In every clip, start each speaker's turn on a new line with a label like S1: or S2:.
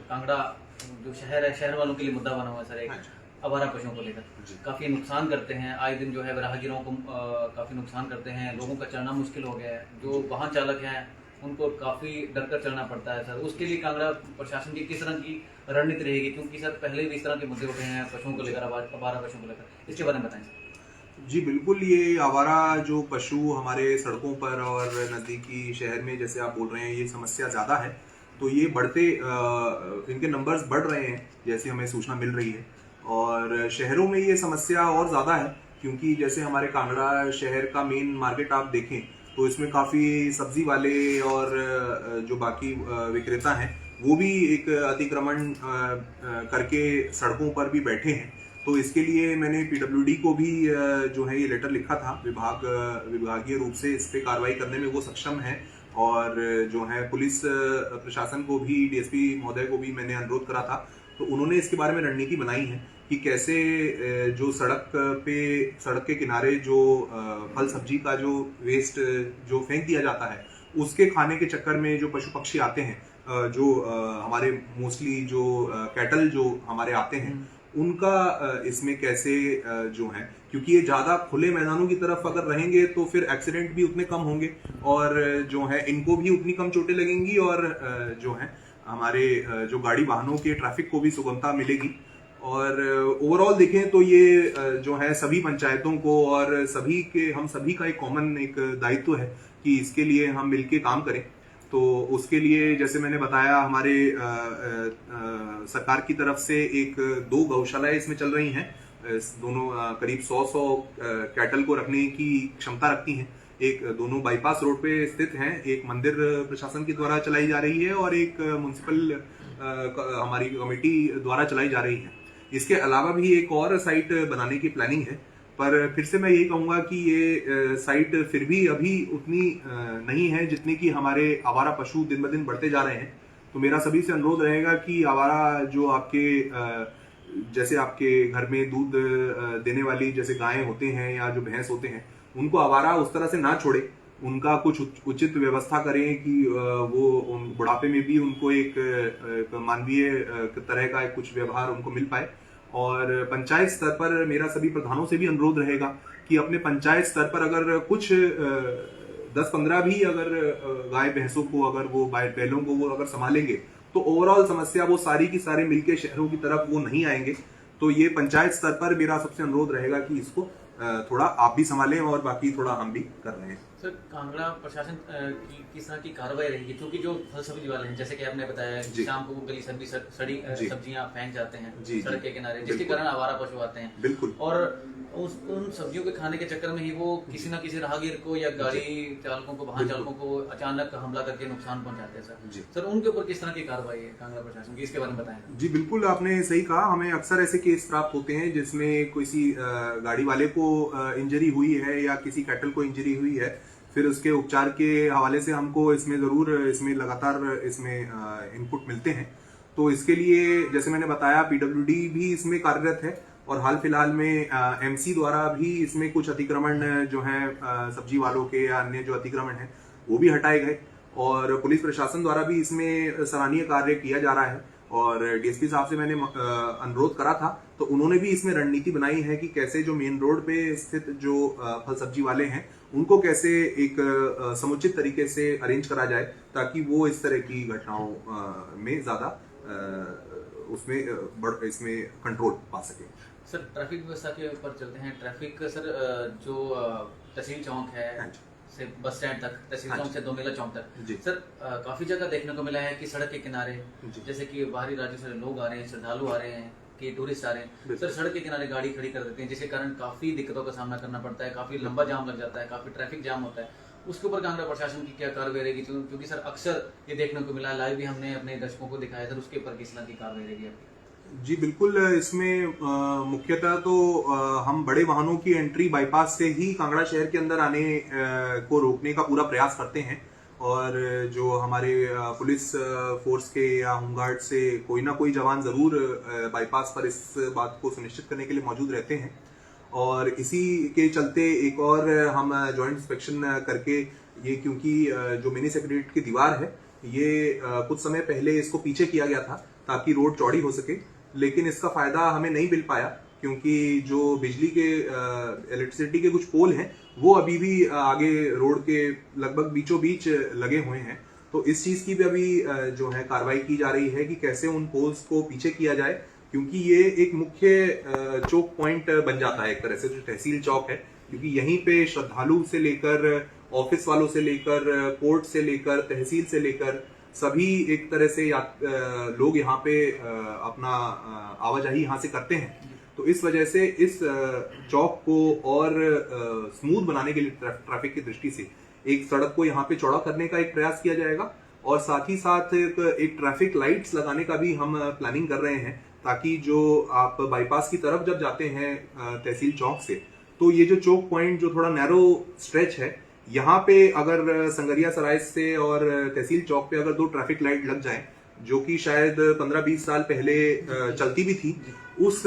S1: कांगड़ा जो शहर है, शहर वालों के लिए मुद्दा बना हुआ है सर, एक
S2: हाँ जी।
S1: आवारा पशुओं को लेकर
S2: जी।
S1: काफ़ी नुकसान करते हैं। आए दिन जो है राहगीरों को काफ़ी नुकसान करते हैं, लोगों का चलना मुश्किल हो गया है। जो
S2: जी।
S1: वाहन चालक हैं उनको काफ़ी डर कर चलना पड़ता है सर। उसके लिए कांगड़ा प्रशासन की किस तरह की रणनीति रहेगी? क्योंकि सर पहले भी इस तरह के मुद्दे उठे हैं पशुओं को
S2: जी।
S1: लेकर, आवारा पशुओं को लेकर, इसके बारे में बताएं सर।
S2: जी, बिल्कुल, ये आवारा जो पशु हमारे सड़कों पर और नज़दीकी शहर में जैसे आप बोल रहे हैं, ये समस्या ज़्यादा है। तो ये इनके नंबर्स बढ़ रहे हैं, जैसे हमें सूचना मिल रही है। और शहरों में ये समस्या और ज़्यादा है, क्योंकि जैसे हमारे कांगड़ा शहर का मेन मार्केट आप देखें, तो इसमें काफ़ी सब्जी वाले और जो बाकी विक्रेता हैं, वो भी एक अतिक्रमण करके सड़कों पर भी बैठे हैं। तो इसके लिए मैंने पीडब्ल्यूडी को भी जो है ये लेटर लिखा था। विभागीय रूप से इस पे कार्रवाई करने में वो सक्षम है। और जो है पुलिस प्रशासन को भी, डीएसपी महोदय को भी मैंने अनुरोध करा था। तो उन्होंने इसके बारे में रणनीति बनाई है कि कैसे जो सड़क के किनारे जो फल सब्जी का जो वेस्ट जो फेंक दिया जाता है, उसके खाने के चक्कर में जो पशु पक्षी आते हैं, जो हमारे मोस्टली जो कैटल जो हमारे आते हैं, उनका इसमें कैसे जो है, क्योंकि ये ज्यादा खुले मैदानों की तरफ अगर रहेंगे तो फिर एक्सीडेंट भी उतने कम होंगे और जो है इनको भी उतनी कम चोटें लगेंगी और जो है हमारे जो गाड़ी वाहनों के ट्रैफिक को भी सुगमता मिलेगी। और ओवरऑल देखें तो ये जो है सभी पंचायतों को और हम सभी का एक कॉमन एक दायित्व है कि इसके लिए हम मिलके काम करें। तो उसके लिए जैसे मैंने बताया, हमारे सरकार की तरफ से दो गौशालाएं इसमें चल रही हैं। दोनों करीब 100 कैटल को रखने की क्षमता रखती हैं। दोनों बाईपास रोड पे स्थित हैं। एक मंदिर प्रशासन के द्वारा चलाई जा रही है और एक म्युनिसिपल हमारी कमेटी द्वारा चलाई जा रही है। इसके अलावा भी एक और साइट बनाने की प्लानिंग है, पर फिर से मैं यही कहूंगा कि ये साइट फिर भी अभी उतनी नहीं है जितनी कि हमारे आवारा पशु दिन ब दिन बढ़ते जा रहे हैं। तो मेरा सभी से अनुरोध रहेगा कि आवारा जो जैसे आपके घर में दूध देने वाली जैसे गायें होते हैं या जो भैंस होते हैं, उनको आवारा उस तरह से ना छोड़े। उनका कुछ उचित व्यवस्था करें कि वो बुढ़ापे में भी उनको एक मानवीय तरह का कुछ व्यवहार उनको मिल पाए। और पंचायत स्तर पर मेरा सभी प्रधानों से भी अनुरोध रहेगा कि अपने पंचायत स्तर पर अगर कुछ 10-15 भी अगर गाय भैंसों को, अगर वो बैलों को वो अगर संभालेंगे, तो ओवरऑल समस्या वो सारी की सारी मिलके शहरों की तरफ वो नहीं आएंगे। तो ये पंचायत स्तर पर मेरा सबसे अनुरोध रहेगा कि इसको थोड़ा आप भी संभालें और बाकी थोड़ा हम भी कर रहे हैं।
S1: सर, कांगड़ा प्रशासन की किस तरह की कार्रवाई रहेगी? क्योंकि जो फल सब्जी वाले हैं, जैसे कि आपने बताया, शाम को वो गली सड़ी सब्जियां फेंक जाते हैं सड़क के किनारे, जिसके कारण आवारा पशु आते हैं।
S2: बिल्कुल।
S1: और उन सब्जियों के खाने के चक्कर में ही वो किसी ना किसी राहगीर को या गाड़ी चालकों को, वाहन चालकों को अचानक हमला करके नुकसान पहुंचाते हैं सर, उनके ऊपर किस तरह की कार्रवाई है कांगड़ा प्रशासन की? इसके बारे में बताएं।
S2: जी बिल्कुल, आपने सही कहा। हमें अक्सर ऐसे केस प्राप्त होते हैं जिसमें किसी गाड़ी वाले को इंजरी हुई है या किसी कैटल को इंजरी हुई है, फिर उसके उपचार के हवाले से हमको इसमें लगातार इनपुट मिलते हैं। तो इसके लिए जैसे मैंने बताया, पीडब्ल्यूडी भी इसमें कार्यरत है और हाल फिलहाल में एमसी द्वारा भी इसमें कुछ अतिक्रमण जो है सब्जी वालों के या अन्य जो अतिक्रमण है वो भी हटाए गए। और पुलिस प्रशासन द्वारा भी इसमें सराहनीय कार्य किया जा रहा है। और डीएसपी साहब से मैंने अनुरोध करा था, तो उन्होंने भी इसमें रणनीति बनाई है कि कैसे जो मेन रोड पे स्थित जो फल सब्जी वाले हैं, उनको कैसे एक समुचित तरीके से अरेंज करा जाए, ताकि वो इस तरह की घटनाओं में ज्यादा इसमें कंट्रोल पा सके।
S1: सर, ट्रैफिक व्यवस्था के ऊपर चलते हैं। ट्रैफिक सर, जो तहसील चौक है से बस स्टैंड तक, तहसील चौक से दोमेला चौक तक सर, काफी जगह देखने को मिला है कि सड़क के किनारे, जैसे कि बाहरी राज्यों से लोग आ रहे हैं, श्रद्धालु आ रहे हैं, कि टूरिस्ट आ रहे हैं सर, सड़क के किनारे गाड़ी खड़ी कर देते हैं, जिसके कारण काफी दिक्कतों का सामना करना पड़ता है, काफी लंबा जाम लग जाता है, काफी ट्रैफिक जाम होता है। उसके ऊपर कांगड़ा प्रशासन की क्या कार्रवाई रहेगी? क्योंकि सर अक्सर ये देखने को मिला, लाइव भी हमने अपने दर्शकों को दिखाया सर, उसके ऊपर किस तरह की कार्रवाई रहेगी आपकी?
S2: जी बिल्कुल, इसमें मुख्यतः तो हम बड़े वाहनों की एंट्री बाईपास से ही कांगड़ा शहर के अंदर आने को रोकने का पूरा प्रयास करते हैं। और जो हमारे पुलिस फोर्स के या होमगार्ड से कोई ना कोई जवान जरूर बाईपास पर इस बात को सुनिश्चित करने के लिए मौजूद रहते हैं। और इसी के चलते एक और हम जॉइंट इंस्पेक्शन करके ये, क्योंकि जो मिनी सेक्रेटरीट की दीवार है ये कुछ समय पहले इसको पीछे किया गया था ताकि रोड चौड़ी हो सके, लेकिन इसका फायदा हमें नहीं मिल पाया क्योंकि जो बिजली के इलेक्ट्रिसिटी के कुछ पोल हैं वो अभी भी आगे रोड के लगभग बीचों बीच लगे हुए हैं। तो इस चीज की भी अभी जो है कार्रवाई की जा रही है कि कैसे उन पोल्स को पीछे किया जाए, क्योंकि ये एक मुख्य चौक पॉइंट बन जाता है एक तरह से जो तहसील चौक है, क्योंकि यहीं पे श्रद्धालु से लेकर ऑफिस वालों से लेकर कोर्ट से लेकर तहसील से लेकर सभी एक तरह से लोग यहाँ पे अपना आवाजाही यहाँ से करते हैं। तो इस वजह से इस चौक को और स्मूथ बनाने के लिए ट्रैफिक की दृष्टि से एक सड़क को यहाँ पे चौड़ा करने का एक प्रयास किया जाएगा और साथ ही साथ एक ट्रैफिक लाइट्स लगाने का भी हम प्लानिंग कर रहे हैं, ताकि जो आप बाईपास की तरफ जब जाते हैं तहसील चौक से, तो ये जो चौक पॉइंट जो थोड़ा नैरो स्ट्रेच है, यहाँ पे अगर संगरिया सराय से और तहसील चौक पे अगर 2 ट्रैफिक लाइट लग जाएं, जो कि शायद 15-20 साल पहले चलती भी थी, उस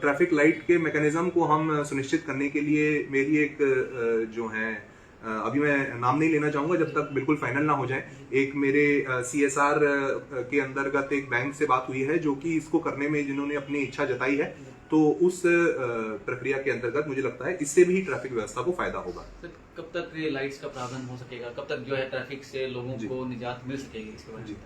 S2: ट्रैफिक लाइट के मैकेनिज्म को हम सुनिश्चित करने के लिए मेरी एक जो है अभी मैं नाम नहीं लेना चाहूंगा जब तक बिल्कुल फाइनल ना हो जाए, एक मेरे CSR के अंतर्गत एक बैंक से बात हुई है जो कि इसको करने में जिन्होंने अपनी इच्छा जताई है। तो उस प्रक्रिया के अंतर्गत मुझे लगता है इससे भी ट्रैफिक व्यवस्था को फायदा होगा।
S1: कब तक ये लाइट्स का प्रावधान हो सकेगा, कब तक जो है ट्रैफिक से लोगों को निजात मिल सकेगी इसके बारे में?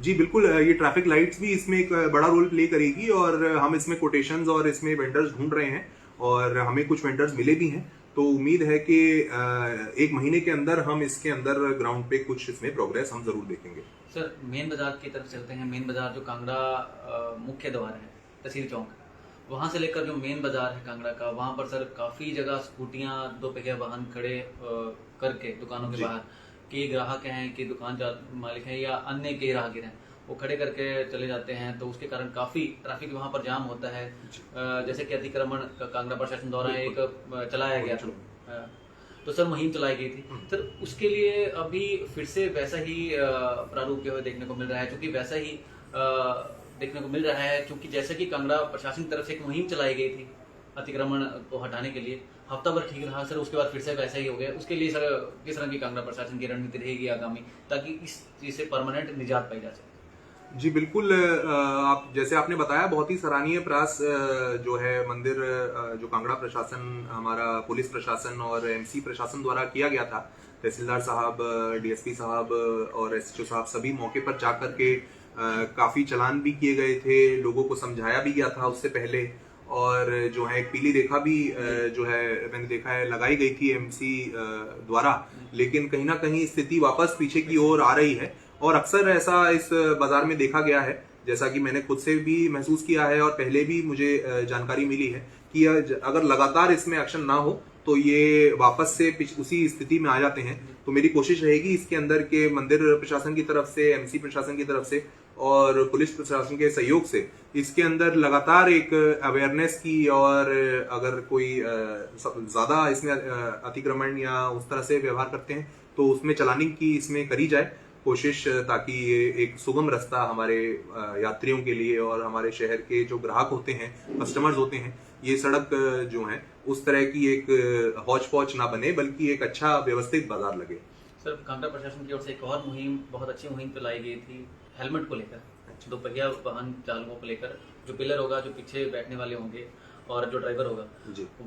S2: जी बिल्कुल, ये ट्रैफिक लाइट्स भी इसमें एक बड़ा रोल प्ले करेगी और हम इसमें कोटेशंस और इसमें वेंडर्स ढूंढ रहे हैं और हमें कुछ वेंडर्स मिले भी हैं। तो उम्मीद है कि 1 महीने के अंदर हम इसके अंदर ग्राउंड पे कुछ इसमें प्रोग्रेस हम जरूर देखेंगे।
S1: सर मेन बाजार की तरफ चलते हैं। मेन बाजार जो कांगड़ा मुख्य द्वार है तहसील चौक, वहां से लेकर जो मेन बाजार है कांगड़ा का, वहां पर सर काफी जगह स्कूटियां 2 पहिया वाहन खड़े करके दुकानों के बाहर, कि ग्राहक हैं कि दुकान मालिक हैं या अन्य के राहगीर हैं, वो खड़े करके चले जाते हैं। तो उसके कारण काफी ट्रैफिक वहां पर जाम होता है। जैसे कि अतिक्रमण कांगड़ा प्रशासन द्वारा एक चलाया गया था, तो सर मुहिम चलाई गई थी सर, उसके लिए अभी फिर से वैसा ही प्रारूप जो है देखने को मिल रहा है, क्योंकि वैसा ही देखने को मिल रहा है, क्योंकि जैसे कि कांगड़ा प्रशासन की तरफ से एक मुहिम चलाई गई थी अतिक्रमण को हटाने के लिए, हफ्ता भर ठीक रहा सर, उसके बाद फिर से वैसा ही हो गया। उसके लिए सर किस तरह की कांगड़ा प्रशासन की रणनीति रहेगी आगामी, ताकि इस चीज से परमानेंट निजात पाई जा सके?
S2: जी बिल्कुल, आप जैसे आपने बताया बहुत ही सराहनीय प्रयास जो है मंदिर जो कांगड़ा प्रशासन, हमारा पुलिस प्रशासन और MC प्रशासन द्वारा किया गया था। तहसीलदार साहब, DSP साहब और SHO साहब सभी मौके पर जाकर के काफी चालान भी किए गए थे, लोगों को समझाया भी गया था उससे पहले, और जो है एक पीली रेखा भी जो है मैंने देखा है लगाई गई थी MC द्वारा, लेकिन कहीं ना कहीं स्थिति वापस पीछे की ओर आ रही है और अक्सर ऐसा इस बाजार में देखा गया है, जैसा कि मैंने खुद से भी महसूस किया है और पहले भी मुझे जानकारी मिली है कि अगर लगातार इसमें एक्शन ना हो तो ये वापस से उसी स्थिति में आ जाते हैं। तो मेरी कोशिश रहेगी इसके अंदर के मंदिर प्रशासन की तरफ से, MC प्रशासन की तरफ से और पुलिस प्रशासन के सहयोग से इसके अंदर लगातार एक अवेयरनेस की, और अगर कोई ज्यादा इसमें अतिक्रमण या उस तरह से व्यवहार करते हैं तो उसमें चलानिंग की इसमें करी जाए कोशिश, ताकि ये एक सुगम रास्ता हमारे यात्रियों के लिए और हमारे शहर के जो ग्राहक होते हैं, कस्टमर्स होते हैं, ये सड़क जो है उस तरह की एक हौच पौच ना बने, बल्कि एक अच्छा व्यवस्थित बाजार लगे।
S1: सर कांगड़ा प्रशासन की ओर से एक और मुहिम, बहुत अच्छी मुहिम चलाई गई थी हेलमेट को लेकर, 2 पहिया वाहन चालकों को लेकर, जो पिलर होगा, जो पीछे बैठने वाले होंगे और जो ड्राइवर होगा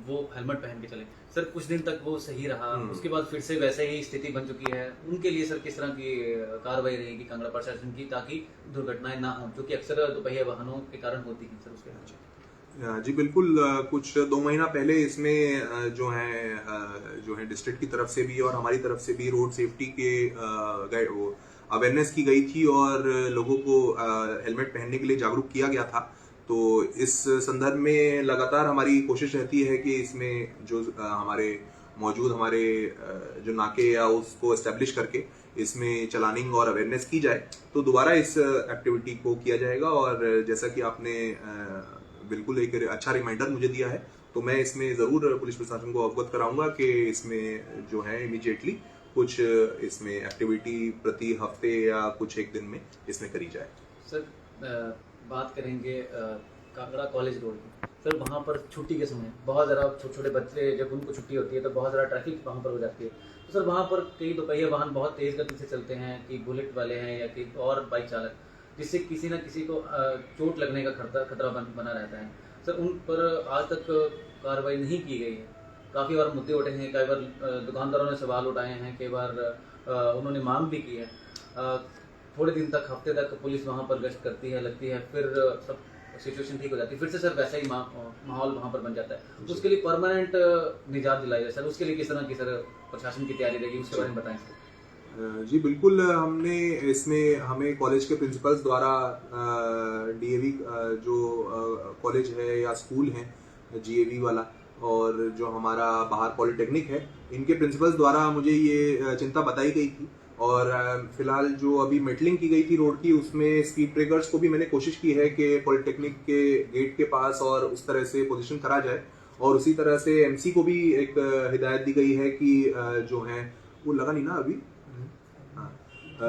S1: वो हेलमेट पहन के चले। सर कुछ दिन तक वो सही रहा, उसके बाद फिर से वैसे ही स्थिति बन चुकी है। उनके लिए सर किस तरह की कार्रवाई रहेगी कांगड़ा प्रशासन की, ताकि दुर्घटनाएं ना हो, जो कि अक्सर 2 पहिया वाहनों के कारण होती है सर उसके?
S2: जी बिल्कुल, कुछ 2 महीना पहले इसमें जो है डिस्ट्रिक्ट की तरफ से भी और हमारी तरफ से भी रोड सेफ्टी के अवेयरनेस की गई थी और लोगों को हेलमेट पहनने के लिए जागरूक किया गया था। तो इस संदर्भ में लगातार हमारी कोशिश रहती है कि इसमें जो हमारे जो नाके या उसको एस्टेब्लिश करके इसमें चलानिंग और अवेयरनेस की जाए, तो दोबारा इस एक्टिविटी को किया जाएगा। और जैसा कि आपने बिल्कुल एक अच्छा रिमाइंडर मुझे दिया है, तो मैं इसमें जरूर पुलिस प्रशासन को अवगत कराऊंगा कि इसमें जो है इमीडिएटली कुछ इसमें एक्टिविटी प्रति हफ्ते या कुछ एक दिन में इसमें करी जाए।
S1: सर बात करेंगे कांगड़ा कॉलेज रोड की। सर वहाँ पर छुट्टी के समय बहुत ज़रा छोटे छोटे बच्चे, जब उनको छुट्टी होती है तो बहुत ज़्यादा ट्रैफिक वहाँ पर हो जाती है। तो सर वहाँ पर कई दोपहिया वाहन बहुत तेज गति से चलते हैं, कि बुलेट वाले हैं या कि और बाइक चालक, जिससे किसी न किसी को चोट लगने का खतरा बना रहता है। सर उन पर आज तक कार्रवाई नहीं की गई है। काफ़ी बार मुद्दे उठे हैं, कई बार दुकानदारों ने सवाल उठाए हैं, कई बार उन्होंने मांग भी की है। थोड़े दिन तक, हफ्ते तक पुलिस वहाँ पर गश्त करती है, लगती है, फिर सब सिचुएशन ठीक हो जाती है, फिर से सर वैसा ही माहौल वहाँ पर बन जाता है। उसके लिए परमानेंट निजात दिलाई जाए सर, उसके लिए किस तरह की सर प्रशासन की तैयारी रहेगी, उसके बारे में बताएं सर।
S2: जी बिल्कुल, हमने इसमें हमें कॉलेज के प्रिंसिपल्स द्वारा डीएवी जो कॉलेज है या स्कूल है जीएवी वाला, और जो हमारा बाहर पॉलिटेक्निक है, इनके प्रिंसिपल्स द्वारा मुझे ये चिंता बताई गई थी। और फिलहाल जो अभी मेटलिंग की गई थी रोड की, उसमें स्पीड ब्रेकर्स को भी मैंने कोशिश की है कि पॉलिटेक्निक के गेट के पास और उस तरह से पोजीशन करा जाए। और उसी तरह से एमसी को भी एक हिदायत दी गई है कि जो है वो लगा नहीं ना अभी,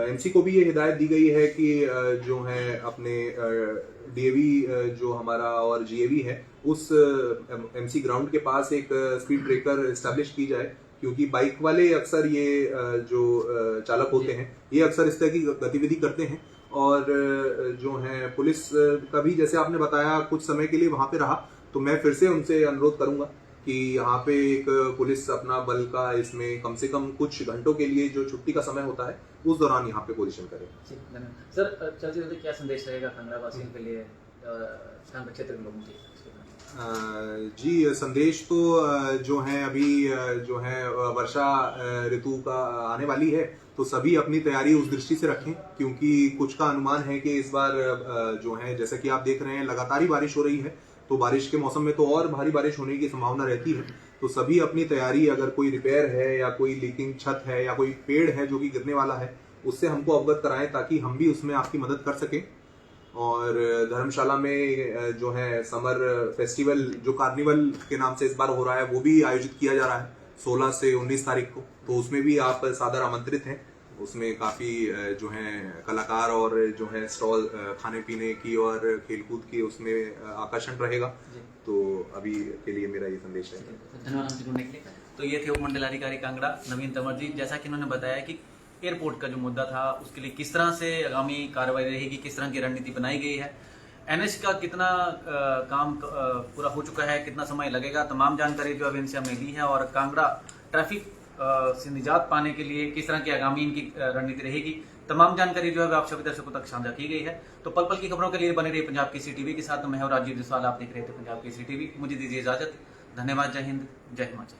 S2: एमसी को भी ये हिदायत दी गई है कि जो है अपने डीएवी जो हमारा और जीएवी है, उस एमसी ग्राउंड के पास एक स्पीड ब्रेकर एस्टैब्लिश की जाए, क्योंकि बाइक वाले अक्सर ये जो चालक होते हैं, ये अक्सर इस तरह की गतिविधि करते हैं। और जो है पुलिस का भी, जैसे आपने बताया, कुछ समय के लिए वहां पे रहा, तो मैं फिर से उनसे अनुरोध करूंगा कि यहाँ पे एक पुलिस अपना बल का इसमें कम से कम कुछ घंटों के लिए जो छुट्टी का समय होता है, उस दौरान यहाँ पे पोजीशन करें।
S1: सर चलते चलते क्या संदेश रहेगा कांगड़ा वासियों के लिए, कांगड़ा क्षेत्र के लोगों के?
S2: जी संदेश तो जो है अभी जो है वर्षा ऋतु का आने वाली है, तो सभी अपनी तैयारी उस दृष्टि से रखें, क्योंकि कुछ का अनुमान है कि इस बार जो है, जैसा कि आप देख रहे हैं, लगातार ही बारिश हो रही है, तो बारिश के मौसम में तो और भारी बारिश होने की संभावना रहती है। तो सभी अपनी तैयारी, अगर कोई रिपेयर है या कोई लीकिंग छत है या कोई पेड़ है जो कि गिरने वाला है, उससे हमको अवगत कराएं, ताकि हम भी उसमें आपकी मदद कर सकें। और धर्मशाला में जो है समर फेस्टिवल, जो कार्निवल के नाम से इस बार हो रहा है, वो भी आयोजित किया जा रहा है 16 से 19 तारीख को, तो उसमें भी आप सादर आमंत्रित हैं। उसमें काफी जो है कलाकार और जो है स्टॉल खाने पीने की और खेलकूद की, उसमें आकर्षण रहेगा। तो अभी के लिए मेरा ये संदेश है।
S1: धन्यवाद हमसे जुड़ने के लिए। तो ये थे उपमंडलाधिकारी कांगड़ा नवीन तंवर जी। जैसा कि उन्होंने बताया कि एयरपोर्ट का जो मुद्दा था, उसके लिए किस तरह से आगामी कार्रवाई रहेगी, किस तरह की रणनीति बनाई गई है, एनएच का कितना काम पूरा हो चुका है, कितना समय लगेगा, तमाम जानकारी जो अभी इनसे हमने ली है। और कांगड़ा ट्रैफिक से निजात पाने के लिए किस तरह की आगामी इनकी रणनीति रहेगी, तमाम जानकारी जो है आप सभी दर्शकों तक साझा की गई है। तो पल पल की खबरों के लिए बने रहिए पंजाब केसरी टीवी के साथ। मैं हूं राजीव जसवाल, आप देख रहे थे पंजाब केसरी टीवी। मुझे दीजिए इजाजत। धन्यवाद। जय हिंद, जय हिमाचल।